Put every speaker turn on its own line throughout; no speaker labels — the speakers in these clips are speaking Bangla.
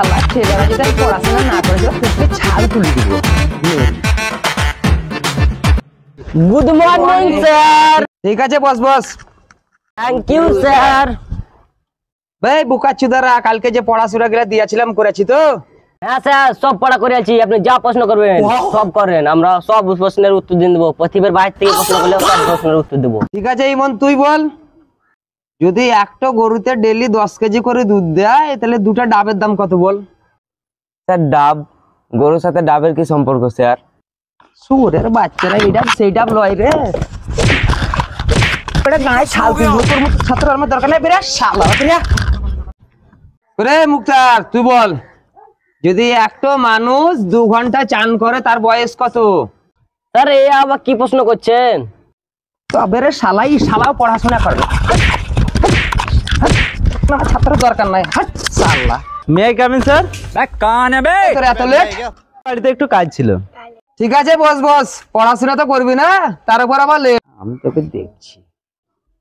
আল্লাহ ছেলেরা যেটা পড়াশোনা না করে সেটা ছাল তুলে দিব। Good morning sir.
ঠিক আছে boss boss.
Thank you sir.
ভাই বুকাচুদারা কালকে যে পড়াশোনা গুলা দিয়েছিলাম করেছি তো?
হ্যাঁ স্যার সব পড়া করে আছি, আপনি যা প্রশ্ন করবেন সব করেন, আমরা সব প্রশ্নের উত্তর দিয়ে দেবো। প্রতিবার বাইরে থেকে প্রশ্ন করলে সব প্রশ্নের উত্তর দেবো।
ঠিক আছে ইমন তুই বল, যদি একটা গরুতে ডেইলি 10 কেজি করে দুধ দেয় তাহলে দুটা ডাবের দাম কত বল?
স্যার ডাব গরুর সাথে ডাবের কি সম্পর্ক স্যার?
সুরের বাচ্চারা এই ডাব সেই ডাব লয় রে। এটা গায়ে ছাল তুলবো তোর মতো ছাত্র আমার দরকার নাই বেরা শালা বেরা। রে মুক্তার তুই বল, যদি একটা মানুষ 2 ঘন্টা চান করে তার বয়স কত?
স্যার এই আবার কি প্রশ্ন করছেন?
তবে রে শালাই শালাও পড়াশোনা করবে, ছাত্র দরকার নাই হাট শালা।
May I come in sir? কান হবে
তোর এত লেট?
বাড়িতে একটু কাজ ছিল।
ঠিক আছে বস বস, পড়াশোনা তো করবি না তার উপর আবার লেট।
আমি তোকে দেখছি।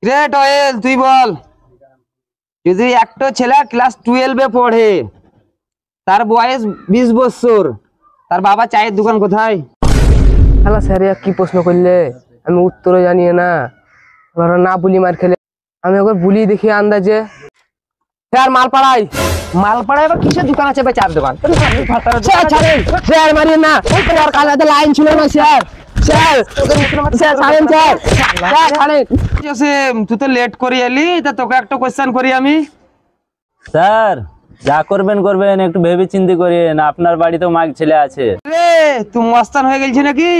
গ্রেট অয়েল তুই বল, যদি একটা ছেলে ক্লাস 12 এ পড়ে তার বয়স 20 বছর, তার বাবা চায়ের দোকান কোথায়?
হ্যালো স্যার কি প্রশ্ন করলে, আমি উত্তরও জানি না, ওরা না বলি মার খেলে আমি একবার বলি দেখি আন্দাজে। স্যার মালপাড়ায়।
মালপাড়ায় আবার কিসের দোকান আছে ভাই? চার দোকান।
স্যার মারিয়ে না, কালাতে লাইন ছিল না স্যার। স্যার স্যার ছাড়েন স্যার, স্যার ছাড়েন।
তুই তো লেট করে এলি, তা তোকে একটা কোশ্চেন করি আমি।
স্যার যা করবেন করবেন, একটু ভেবে চিন্তা করেন, আপনার বাড়িতেও মাগ ছেলে আছে।
রে তুই মস্তান হয়ে গেছিস নাকি?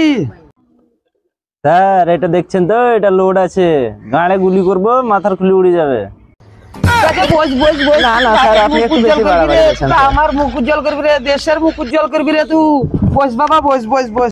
স্যার এটা দেখছেন তো, এটা লোড আছে, গাড়ে গুলি করব মাথার খুলি উড়ে যাবে।
বস বস বস।
না না স্যার আপনি একটু বেশি বাড়াবাড়ি করছেন।
আমার মুখ উজ্জ্বল করবি রে, দেশের মুখ উজ্জ্বল করবি রে তুই। বস বাবা বস বস বস।